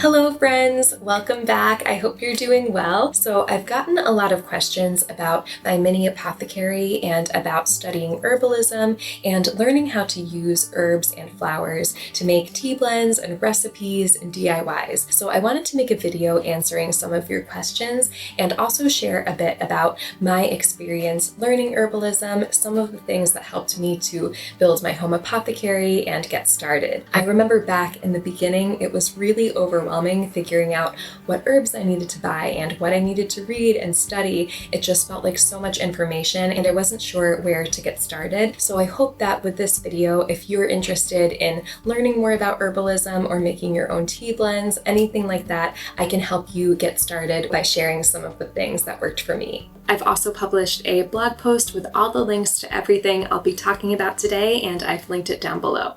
Hello friends, welcome back. I hope you're doing well. So I've gotten a lot of questions about my mini apothecary and about studying herbalism and learning how to use herbs and flowers to make tea blends and recipes and DIYs. So I wanted to make a video answering some of your questions and also share a bit about my experience learning herbalism, some of the things that helped me to build my home apothecary and get started. I remember back in the beginning, it was really overwhelming figuring out what herbs I needed to buy and what I needed to read and study. It just felt like so much information and I wasn't sure where to get started. So I hope that with this video, if you're interested in learning more about herbalism or making your own tea blends, anything like that, I can help you get started by sharing some of the things that worked for me. I've also published a blog post with all the links to everything I'll be talking about today, and I've linked it down below.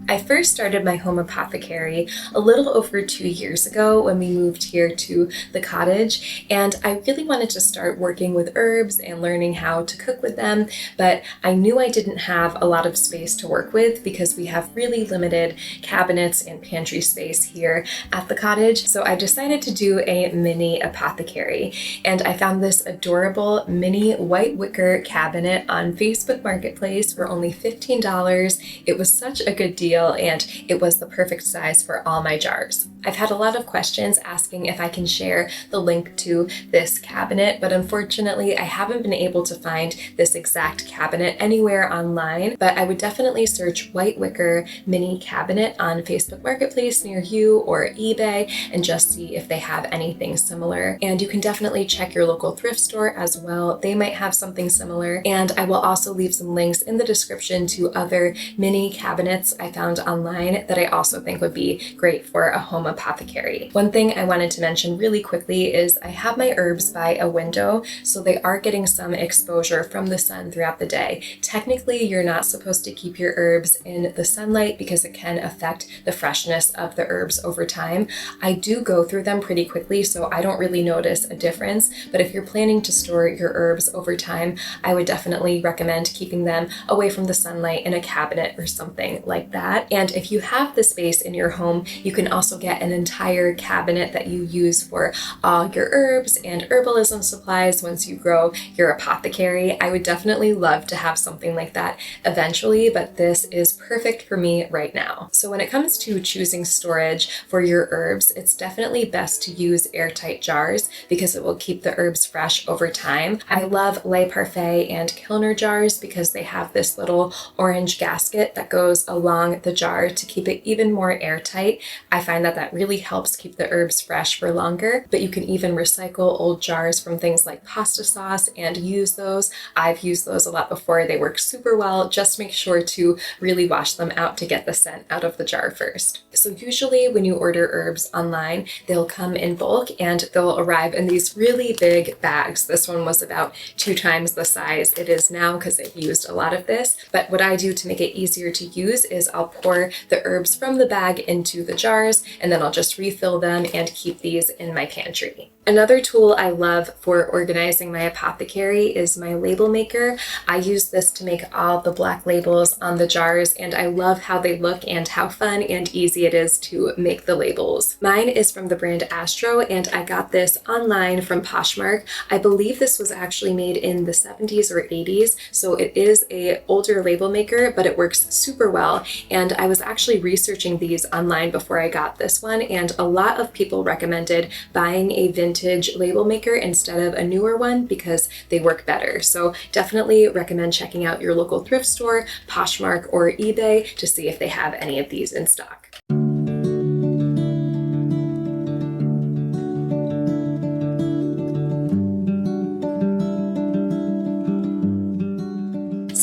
I first started my home apothecary a little over 2 years ago when we moved here to the cottage, and I really wanted to start working with herbs and learning how to cook with them, but I knew I didn't have a lot of space to work with because we have really limited cabinets and pantry space here at the cottage. So I decided to do a mini apothecary, and I found this adorable mini white wicker cabinet on Facebook Marketplace for only $15. It was such a good deal, and it was the perfect size for all my jars. I've had a lot of questions asking if I can share the link to this cabinet, but unfortunately I haven't been able to find this exact cabinet anywhere online, but I would definitely search white wicker mini cabinet on Facebook Marketplace near you or eBay and just see if they have anything similar. And you can definitely check your local thrift store as well. They might have something similar. And I will also leave some links in the description to other mini cabinets I found online that I also think would be great for a home apothecary. One thing I wanted to mention really quickly is I have my herbs by a window, so they are getting some exposure from the sun throughout the day. Technically, you're not supposed to keep your herbs in the sunlight because it can affect the freshness of the herbs over time. I do go through them pretty quickly, so I don't really notice a difference, but if you're planning to store your herbs over time, I would definitely recommend keeping them away from the sunlight in a cabinet or something like that. And if you have the space in your home, you can also get an entire cabinet that you use for all your herbs and herbalism supplies once you grow your apothecary. I would definitely love to have something like that eventually, but this is perfect for me right now. So when it comes to choosing storage for your herbs, it's definitely best to use airtight jars because it will keep the herbs fresh over time. I love Le Parfait and Kilner jars because they have this little orange gasket that goes along the jar to keep it even more airtight. I find that that really helps keep the herbs fresh for longer, but you can even recycle old jars from things like pasta sauce and use those. I've used those a lot before. They work super well. Just make sure to really wash them out to get the scent out of the jar first. So usually when you order herbs online, they'll come in bulk and they'll arrive in these really big bags. This one was about 2 times the size it is now because I've used a lot of this. But what I do to make it easier to use is I'll pour the herbs from the bag into the jars, and then I'll just refill them and keep these in my pantry. Another tool I love for organizing my apothecary is my label maker. I use this to make all the black labels on the jars, and I love how they look and how fun and easy it is to make the labels. Mine is from the brand Astro, and I got this online from Poshmark. I believe this was actually made in the 70s or 80s, so it is an older label maker, but it works super well. And I was actually researching these online before I got this one, and a lot of people recommended buying a vintage label maker instead of a newer one because they work better. So definitely recommend checking out your local thrift store, Poshmark, or eBay to see if they have any of these in stock.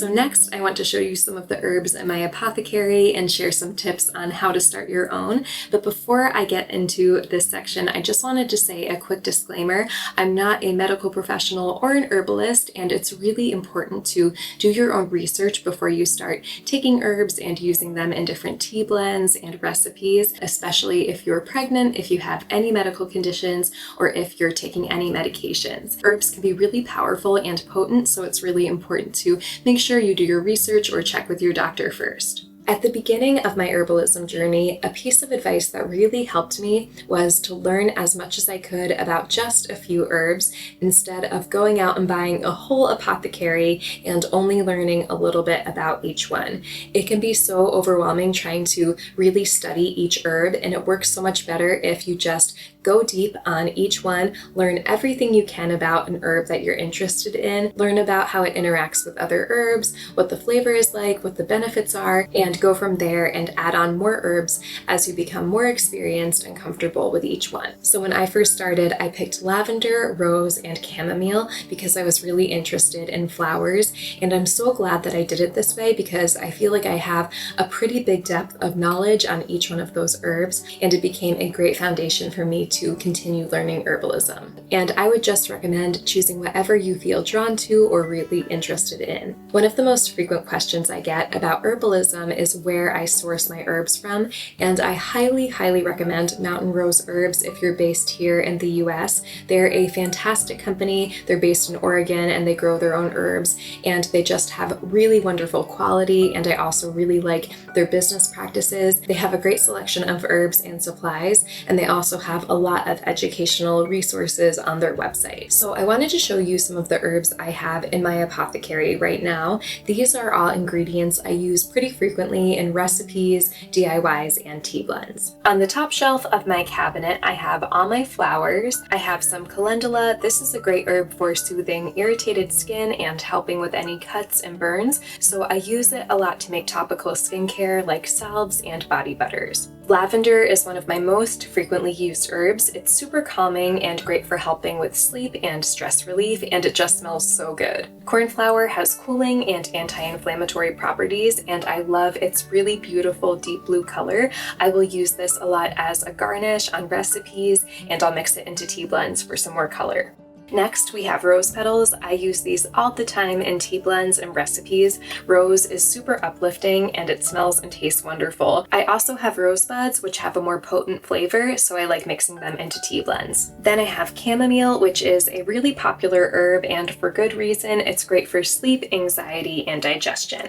So next, I want to show you some of the herbs in my apothecary and share some tips on how to start your own. But before I get into this section, I just wanted to say a quick disclaimer. I'm not a medical professional or an herbalist, and it's really important to do your own research before you start taking herbs and using them in different tea blends and recipes, especially if you're pregnant, if you have any medical conditions, or if you're taking any medications. Herbs can be really powerful and potent, so it's really important to make sure you do your research or check with your doctor first. At the beginning of my herbalism journey, a piece of advice that really helped me was to learn as much as I could about just a few herbs instead of going out and buying a whole apothecary and only learning a little bit about each one. It can be so overwhelming trying to really study each herb, and it works so much better if you just go deep on each one, learn everything you can about an herb that you're interested in, learn about how it interacts with other herbs, what the flavor is like, what the benefits are, and go from there and add on more herbs as you become more experienced and comfortable with each one. So when I first started, I picked lavender, rose, and chamomile because I was really interested in flowers, and I'm so glad that I did it this way because I feel like I have a pretty big depth of knowledge on each one of those herbs, and it became a great foundation for me to continue learning herbalism. And I would just recommend choosing whatever you feel drawn to or really interested in. One of the most frequent questions I get about herbalism is where I source my herbs from, and I highly recommend Mountain Rose Herbs if you're based here in the US. They're a fantastic company. They're based in Oregon and they grow their own herbs, and they just have really wonderful quality, and I also really like their business practices. They have a great selection of herbs and supplies, and they also have a lot of educational resources on their website. So I wanted to show you some of the herbs I have in my apothecary right now. These are all ingredients I use pretty frequently in recipes, DIYs, and tea blends. On the top shelf of my cabinet, I have all my flowers. I have some calendula. This is a great herb for soothing irritated skin and helping with any cuts and burns, so I use it a lot to make topical skincare like salves and body butters. Lavender is one of my most frequently used herbs. It's super calming and great for helping with sleep and stress relief, and it just smells so good. Cornflower has cooling and anti-inflammatory properties, and I love its really beautiful deep blue color. I will use this a lot as a garnish on recipes, and I'll mix it into tea blends for some more color. Next, we have rose petals. I use these all the time in tea blends and recipes. Rose is super uplifting and it smells and tastes wonderful. I also have rosebuds, which have a more potent flavor, so I like mixing them into tea blends. Then I have chamomile, which is a really popular herb, and for good reason. It's great for sleep, anxiety, and digestion.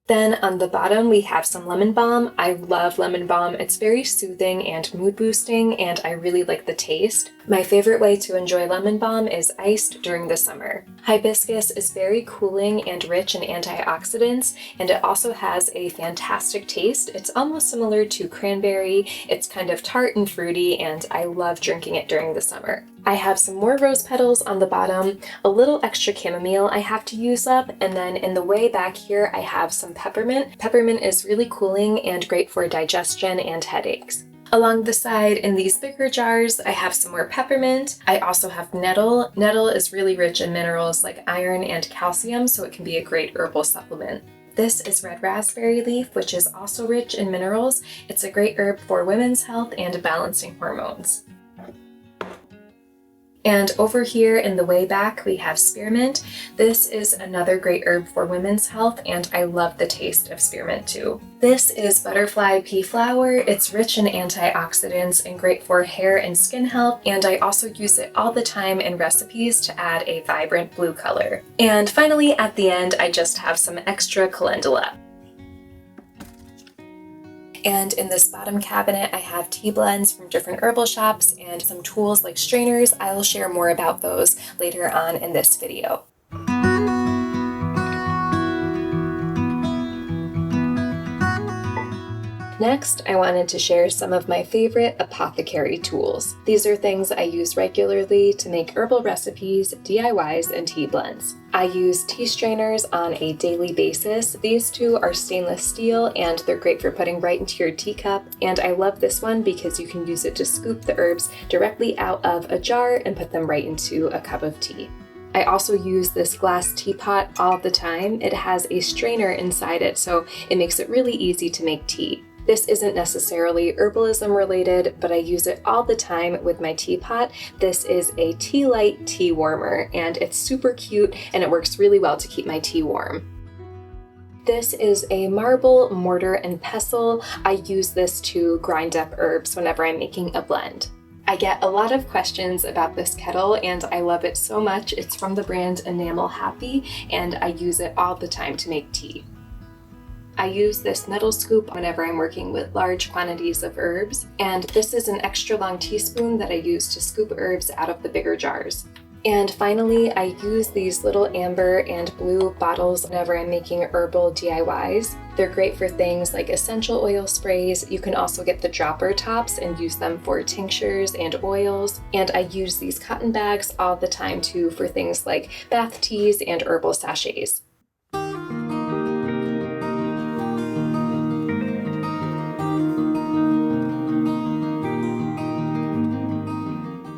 Then on the bottom, we have some lemon balm. I love lemon balm. It's very soothing and mood boosting, and I really like the taste. My favorite way to enjoy lemon balm is iced during the summer. Hibiscus is very cooling and rich in antioxidants, and it also has a fantastic taste. It's almost similar to cranberry. It's kind of tart and fruity, and I love drinking it during the summer. I have some more rose petals on the bottom, a little extra chamomile I have to use up, and then in the way back here I have some peppermint. Peppermint is really cooling and great for digestion and headaches. Along the side in these bigger jars, I have some more peppermint. I also have nettle. Nettle is really rich in minerals like iron and calcium, so it can be a great herbal supplement. This is red raspberry leaf, which is also rich in minerals. It's a great herb for women's health and balancing hormones. And over here in the way back, we have spearmint. This is another great herb for women's health, and I love the taste of spearmint too. This is butterfly pea flower. It's rich in antioxidants and great for hair and skin health, and I also use it all the time in recipes to add a vibrant blue color. And finally, at the end, I just have some extra calendula. And in this bottom cabinet, I have tea blends from different herbal shops and some tools like strainers. I will share more about those later on in this video. Next, I wanted to share some of my favorite apothecary tools. These are things I use regularly to make herbal recipes, DIYs, and tea blends. I use tea strainers on a daily basis. These two are stainless steel and they're great for putting right into your teacup. And I love this one because you can use it to scoop the herbs directly out of a jar and put them right into a cup of tea. I also use this glass teapot all the time. It has a strainer inside it, so it makes it really easy to make tea. This isn't necessarily herbalism related, but I use it all the time with my teapot. This is a tea light tea warmer, and it's super cute and it works really well to keep my tea warm. This is a marble mortar and pestle. I use this to grind up herbs whenever I'm making a blend. I get a lot of questions about this kettle and I love it so much. It's from the brand Enamel Happy and I use it all the time to make tea. I use this metal scoop whenever I'm working with large quantities of herbs, and this is an extra long teaspoon that I use to scoop herbs out of the bigger jars. And finally, I use these little amber and blue bottles whenever I'm making herbal DIYs. They're great for things like essential oil sprays. You can also get the dropper tops and use them for tinctures and oils. And I use these cotton bags all the time too for things like bath teas and herbal sachets.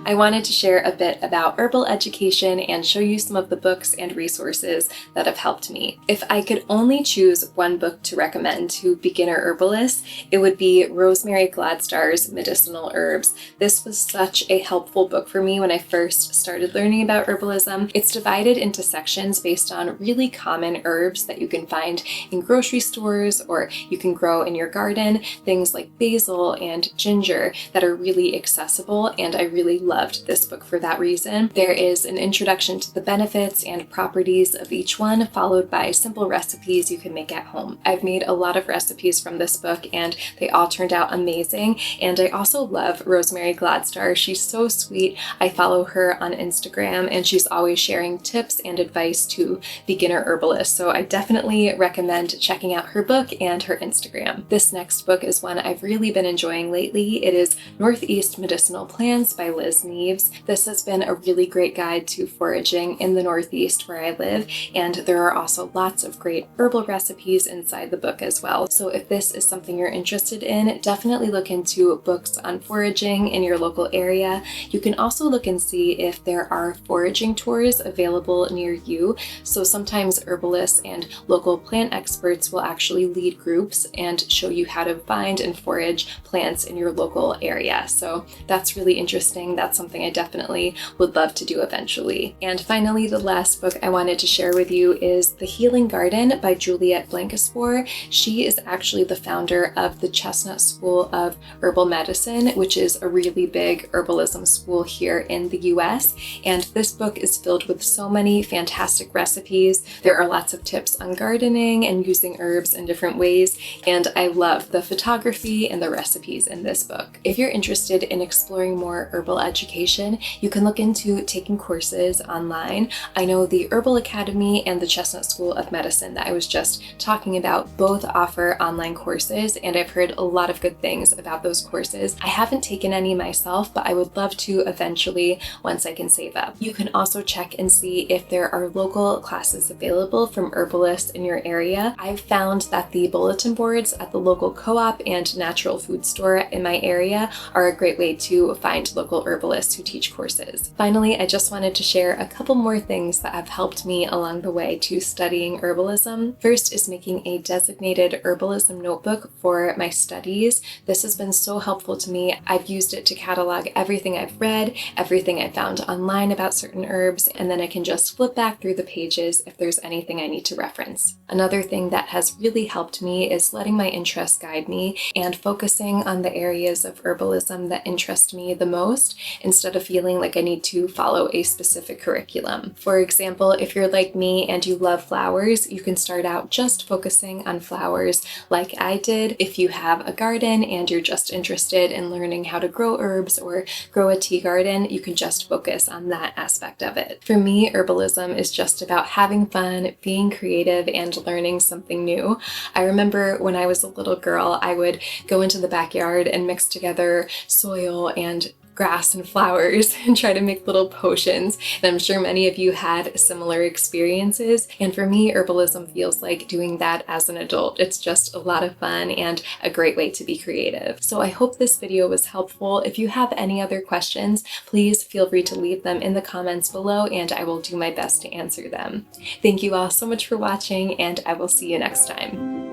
I wanted to share a bit about herbal education and show you some of the books and resources that have helped me. If I could only choose one book to recommend to beginner herbalists, it would be Rosemary Gladstar's Medicinal Herbs. This was such a helpful book for me when I first started learning about herbalism. It's divided into sections based on really common herbs that you can find in grocery stores or you can grow in your garden, things like basil and ginger that are really accessible, and I really loved this book for that reason. There is an introduction to the benefits and properties of each one, followed by simple recipes you can make at home. I've made a lot of recipes from this book and they all turned out amazing. And I also love Rosemary Gladstar. She's so sweet. I follow her on Instagram and she's always sharing tips and advice to beginner herbalists. So I definitely recommend checking out her book and her Instagram. This next book is one I've really been enjoying lately. It is Northeast Medicinal Plants by Liz Neves. This has been a really great guide to foraging in the Northeast where I live, and there are also lots of great herbal recipes inside the book as well. So if this is something you're interested in, definitely look into books on foraging in your local area. You can also look and see if there are foraging tours available near you. So sometimes herbalists and local plant experts will actually lead groups and show you how to find and forage plants in your local area. So that's really interesting. That's something I definitely would love to do eventually. And finally, the last book I wanted to share with you is The Healing Garden by Juliet Blankespore. She is actually the founder of the Chestnut School of Herbal Medicine, which is a really big herbalism school here in the US. And this book is filled with so many fantastic recipes. There are lots of tips on gardening and using herbs in different ways. And I love the photography and the recipes in this book. If you're interested in exploring more herbal education, you can look into taking courses online. I know the Herbal Academy and the Chestnut School of Medicine that I was just talking about both offer online courses, and I've heard a lot of good things about those courses. I haven't taken any myself, but I would love to eventually once I can save up. You can also check and see if there are local classes available from herbalists in your area. I've found that the bulletin boards at the local co-op and natural food store in my area are a great way to find local herbalists who teach courses. Finally, I just wanted to share a couple more things that have helped me along the way to studying herbalism. First is making a designated herbalism notebook for my studies. This has been so helpful to me. I've used it to catalog everything I've read, everything I found online about certain herbs, and then I can just flip back through the pages if there's anything I need to reference. Another thing that has really helped me is letting my interests guide me and focusing on the areas of herbalism that interest me the most, instead of feeling like I need to follow a specific curriculum. For example, if you're like me and you love flowers, you can start out just focusing on flowers like I did. If you have a garden and you're just interested in learning how to grow herbs or grow a tea garden, you can just focus on that aspect of it. For me, herbalism is just about having fun, being creative, and learning something new. I remember when I was a little girl, I would go into the backyard and mix together soil and grass and flowers and try to make little potions. And I'm sure many of you had similar experiences. And for me, herbalism feels like doing that as an adult. It's just a lot of fun and a great way to be creative. So I hope this video was helpful. If you have any other questions, please feel free to leave them in the comments below and I will do my best to answer them. Thank you all so much for watching, and I will see you next time.